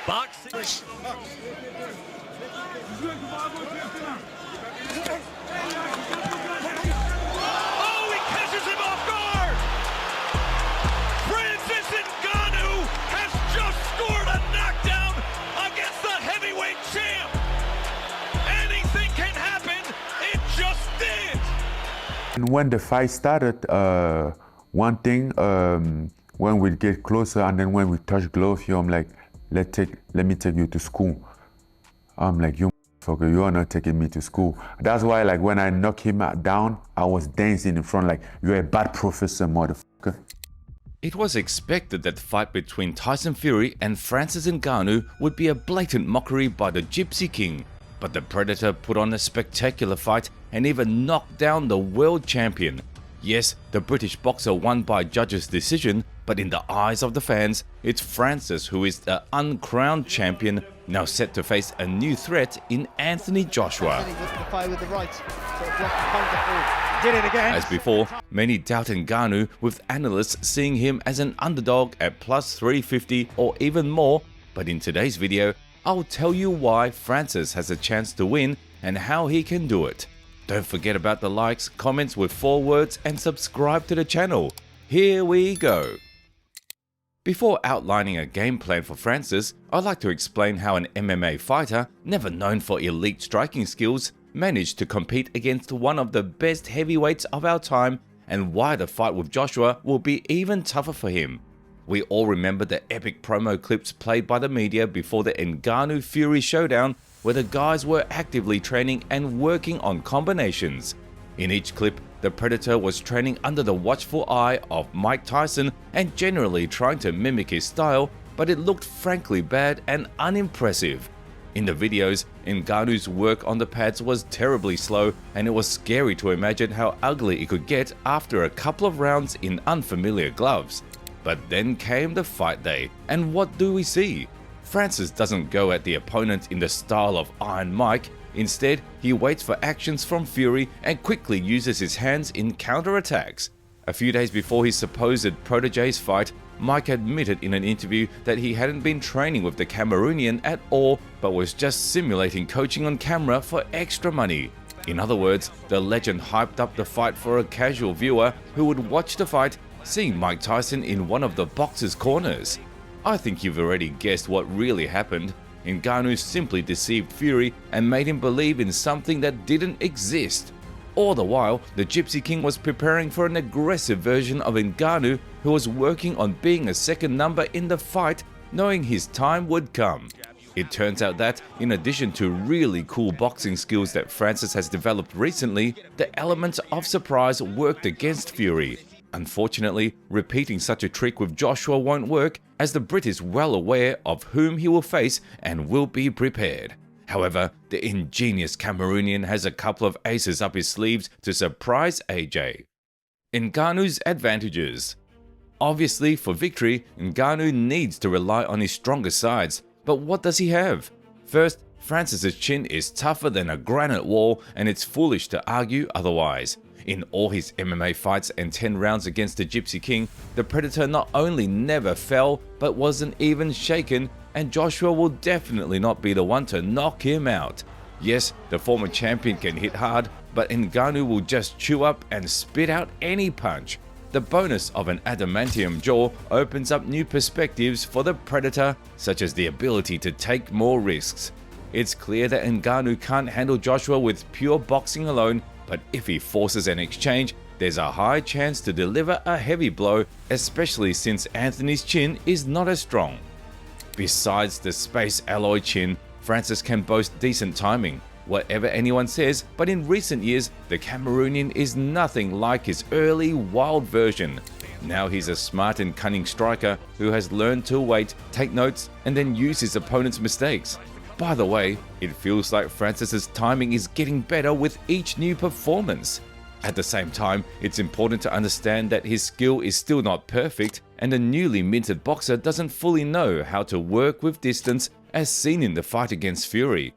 Boxing. Oh, he catches him off guard! Francis Ngannou has just scored a knockdown against the heavyweight champ! Anything can happen, it just did! And when the fight started, one thing, when we get closer and then when we touch gloves, I'm like, let me take you to school. I'm like, you motherfucker, you are not taking me to school. That's why, like, when I knock him down, I was dancing in front like, you're a bad professor, motherfucker. It was expected that the fight between Tyson Fury and Francis Ngannou would be a blatant mockery by the Gypsy King, but the Predator put on a spectacular fight and even knocked down the world champion. Yes, the British boxer won by judges' decision, but in the eyes of the fans, it's Francis who is the uncrowned champion, now set to face a new threat in Anthony Joshua. As before, many doubt Ngannou, with analysts seeing him as an underdog at plus 350 or even more, but in today's video, I'll tell you why Francis has a chance to win and how he can do it. Don't forget about the likes, comments with 4 words, and subscribe to the channel. Here we go. Before outlining a game plan for Francis, I'd like to explain how an MMA fighter, never known for elite striking skills, managed to compete against one of the best heavyweights of our time, and why the fight with Joshua will be even tougher for him. We all remember the epic promo clips played by the media before the Ngannou-Fury showdown, where the guys were actively training and working on combinations. In each clip, the Predator was training under the watchful eye of Mike Tyson and generally trying to mimic his style, but it looked frankly bad and unimpressive. In the videos, Ngannou's work on the pads was terribly slow, and it was scary to imagine how ugly it could get after a couple of rounds in unfamiliar gloves. But then came the fight day, and what do we see? Francis doesn't go at the opponent in the style of Iron Mike. Instead, he waits for actions from Fury and quickly uses his hands in counterattacks. A few days before his supposed protege's fight, Mike admitted in an interview that he hadn't been training with the Cameroonian at all, but was just simulating coaching on camera for extra money. In other words, the legend hyped up the fight for a casual viewer who would watch the fight, seeing Mike Tyson in one of the boxer's corners. I think you've already guessed what really happened. Ngannou simply deceived Fury and made him believe in something that didn't exist. All the while, the Gypsy King was preparing for an aggressive version of Ngannou, who was working on being a second number in the fight, knowing his time would come. It turns out that, in addition to really cool boxing skills that Francis has developed recently, the element of surprise worked against Fury. Unfortunately, repeating such a trick with Joshua won't work, as the Brit is well aware of whom he will face and will be prepared. However, the ingenious Cameroonian has a couple of aces up his sleeves to surprise AJ. Ngannou's advantages. Obviously, for victory, Ngannou needs to rely on his stronger sides, but what does he have? First, Francis's chin is tougher than a granite wall, and it's foolish to argue otherwise. In all his MMA fights and 10 rounds against the Gypsy King, the Predator not only never fell, but wasn't even shaken, and Joshua will definitely not be the one to knock him out. Yes, the former champion can hit hard, but Ngannou will just chew up and spit out any punch. The bonus of an adamantium jaw opens up new perspectives for the Predator, such as the ability to take more risks. It's clear that Ngannou can't handle Joshua with pure boxing alone, but if he forces an exchange, there's a high chance to deliver a heavy blow, especially since Anthony's chin is not as strong. Besides the space alloy chin, Francis can boast decent timing, whatever anyone says, but in recent years, the Cameroonian is nothing like his early wild version. Now he's a smart and cunning striker who has learned to wait, take notes, and then use his opponent's mistakes. By the way, it feels like Francis's timing is getting better with each new performance. At the same time, it's important to understand that his skill is still not perfect, and the newly minted boxer doesn't fully know how to work with distance, as seen in the fight against Fury.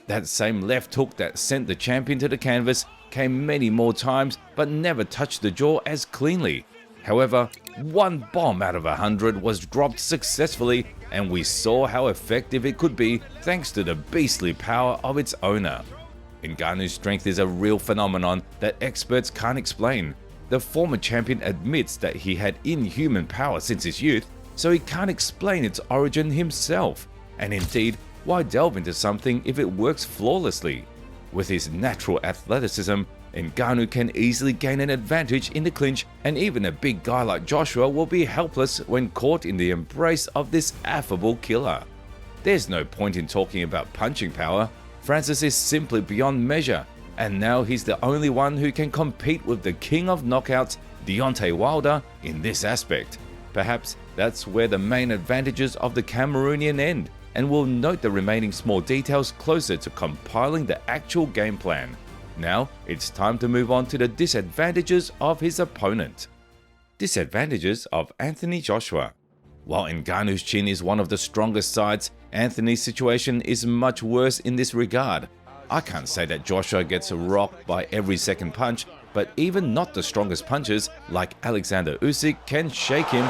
That same left hook that sent the champion to the canvas came many more times, but never touched the jaw as cleanly. However, one bomb out of 100 was dropped successfully, and we saw how effective it could be thanks to the beastly power of its owner. Ngannou's strength is a real phenomenon that experts can't explain. The former champion admits that he had inhuman power since his youth, so he can't explain its origin himself. And indeed, why delve into something if it works flawlessly? With his natural athleticism, Ngannou can easily gain an advantage in the clinch, and even a big guy like Joshua will be helpless when caught in the embrace of this affable killer. There's no point in talking about punching power. Francis is simply beyond measure, and now he's the only one who can compete with the king of knockouts, Deontay Wilder, in this aspect. Perhaps that's where the main advantages of the Cameroonian end, and we'll note the remaining small details closer to compiling the actual game plan. Now, it's time to move on to the disadvantages of his opponent. Disadvantages of Anthony Joshua. While Ngannou's chin is one of the strongest sides, Anthony's situation is much worse in this regard. I can't say that Joshua gets rocked by every second punch, but even not the strongest punches, like Alexander Usyk, can shake him.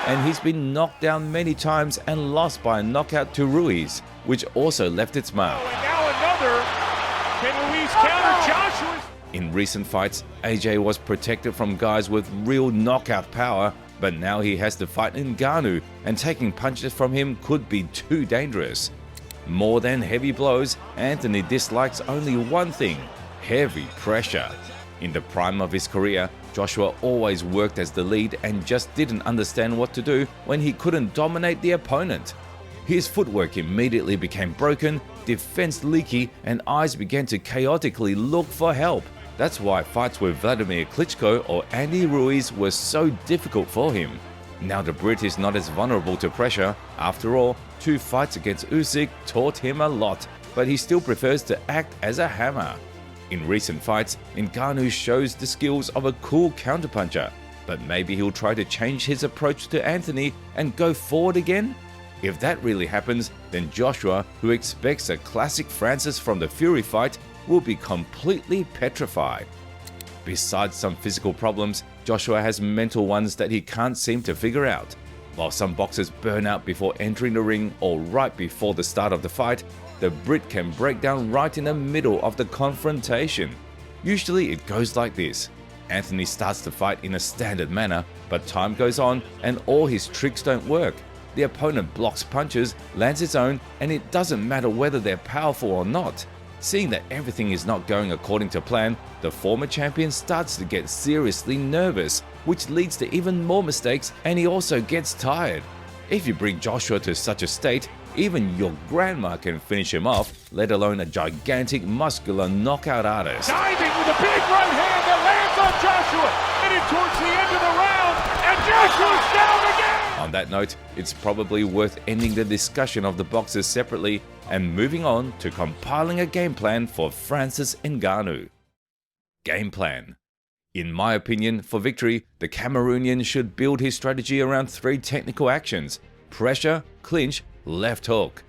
And he's been knocked down many times and lost by a knockout to Ruiz, which also left its mark. And now another. Can Ruiz counter Joshua's? In recent fights, AJ was protected from guys with real knockout power, but now he has to fight Ngannou, and taking punches from him could be too dangerous. More than heavy blows, Anthony dislikes only one thing: heavy pressure. In the prime of his career, Joshua always worked as the lead and just didn't understand what to do when he couldn't dominate the opponent. His footwork immediately became broken, defense leaky, and eyes began to chaotically look for help. That's why fights with Vladimir Klitschko or Andy Ruiz were so difficult for him. Now the Brit is not as vulnerable to pressure. After all, 2 fights against Usyk taught him a lot, but he still prefers to act as a hammer. In recent fights, Ngannou shows the skills of a cool counterpuncher, but maybe he'll try to change his approach to Anthony and go forward again? If that really happens, then Joshua, who expects a classic Francis from the Fury fight, will be completely petrified. Besides some physical problems, Joshua has mental ones that he can't seem to figure out. While some boxers burn out before entering the ring or right before the start of the fight, the Brit can break down right in the middle of the confrontation. Usually it goes like this. Anthony starts the fight in a standard manner, but time goes on and all his tricks don't work. The opponent blocks punches, lands its own, and it doesn't matter whether they're powerful or not. Seeing that everything is not going according to plan, the former champion starts to get seriously nervous, which leads to even more mistakes, and he also gets tired. If you bring Joshua to such a state, even your grandma can finish him off, let alone a gigantic, muscular knockout artist. Diving with a big right hand that lands on Joshua. Headed towards the end of the round, and Joshua's down again! On that note, it's probably worth ending the discussion of the boxers separately and moving on to compiling a game plan for Francis Ngannou. Game plan. In my opinion, for victory, the Cameroonian should build his strategy around 3 technical actions: pressure, clinch, left hook.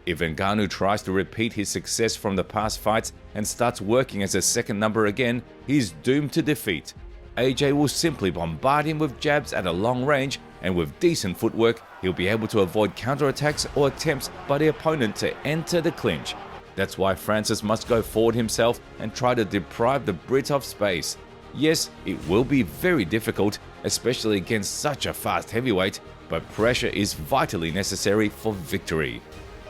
If Ngannou tries to repeat his success from the past fights and starts working as a second number again, he's doomed to defeat. AJ will simply bombard him with jabs at a long range, and with decent footwork, he'll be able to avoid counterattacks or attempts by the opponent to enter the clinch. That's why Francis must go forward himself and try to deprive the Brit of space. Yes, it will be very difficult, especially against such a fast heavyweight, but pressure is vitally necessary for victory.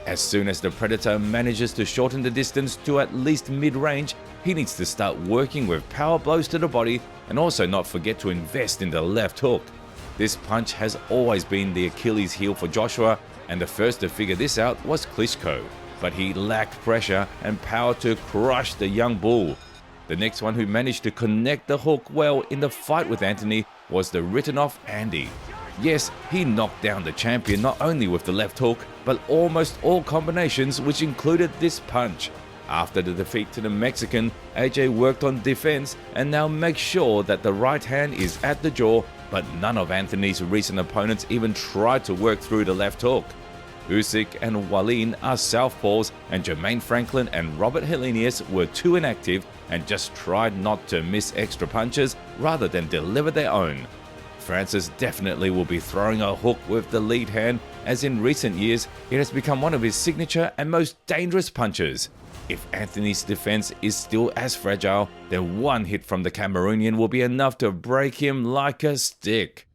As soon as the Predator manages to shorten the distance to at least mid-range, he needs to start working with power blows to the body and also not forget to invest in the left hook. This punch has always been the Achilles heel for Joshua, and the first to figure this out was Klitschko, but he lacked pressure and power to crush the young bull. The next one who managed to connect the hook well in the fight with Anthony was the written-off Andy. Yes, he knocked down the champion not only with the left hook, but almost all combinations, which included this punch. After the defeat to the Mexican, AJ worked on defense and now makes sure that the right hand is at the jaw, but none of Anthony's recent opponents even tried to work through the left hook. Usyk and Wallin are southpaws, and Jermaine Franklin and Robert Helenius were too inactive and just tried not to miss extra punches rather than deliver their own. Francis definitely will be throwing a hook with the lead hand, as in recent years it has become one of his signature and most dangerous punches. If Anthony's defense is still as fragile, then one hit from the Cameroonian will be enough to break him like a stick.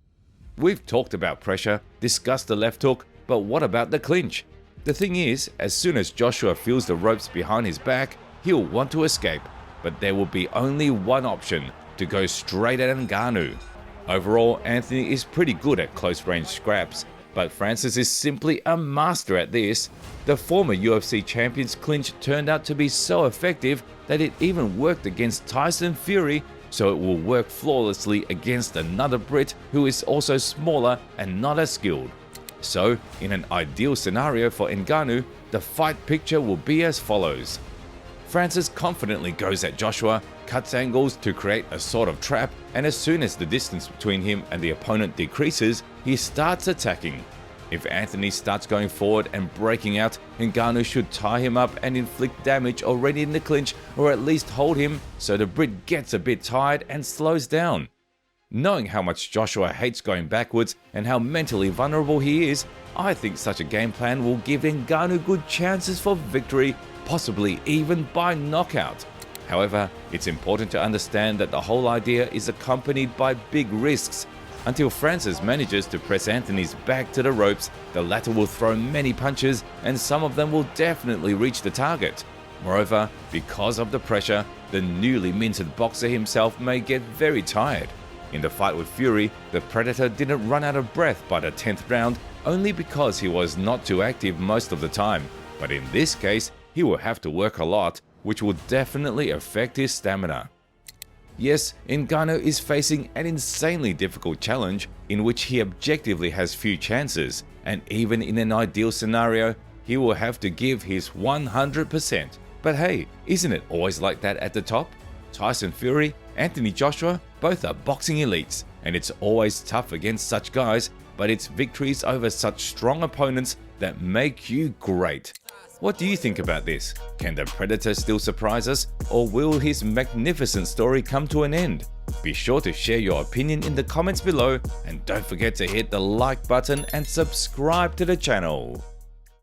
We've talked about pressure, discussed the left hook, but what about the clinch? The thing is, as soon as Joshua feels the ropes behind his back, he'll want to escape, but there will be only one option: to go straight at Ngannou. Overall, Anthony is pretty good at close-range scraps, but Francis is simply a master at this. The former UFC champion's clinch turned out to be so effective that it even worked against Tyson Fury, so it will work flawlessly against another Brit who is also smaller and not as skilled. So, in an ideal scenario for Ngannou, the fight picture will be as follows. Francis confidently goes at Joshua, cuts angles to create a sort of trap, and as soon as the distance between him and the opponent decreases, he starts attacking. If Anthony starts going forward and breaking out, Ngannou should tie him up and inflict damage already in the clinch, or at least hold him so the Brit gets a bit tired and slows down. Knowing how much Joshua hates going backwards and how mentally vulnerable he is, I think such a game plan will give Ngannou good chances for victory, possibly even by knockout. However, it's important to understand that the whole idea is accompanied by big risks. Until Francis manages to press Anthony's back to the ropes, the latter will throw many punches, and some of them will definitely reach the target. Moreover, because of the pressure, the newly minted boxer himself may get very tired. In the fight with Fury, the Predator didn't run out of breath by the 10th round only because he was not too active most of the time, but in this case, he will have to work a lot, which will definitely affect his stamina. Yes, Ngannou is facing an insanely difficult challenge in which he objectively has few chances, and even in an ideal scenario, he will have to give his 100%. But hey, isn't it always like that at the top? Tyson Fury, Anthony Joshua, both are boxing elites, and it's always tough against such guys, but it's victories over such strong opponents that make you great. What do you think about this? Can the Predator still surprise us, or will his magnificent story come to an end? Be sure to share your opinion in the comments below, and don't forget to hit the like button and subscribe to the channel.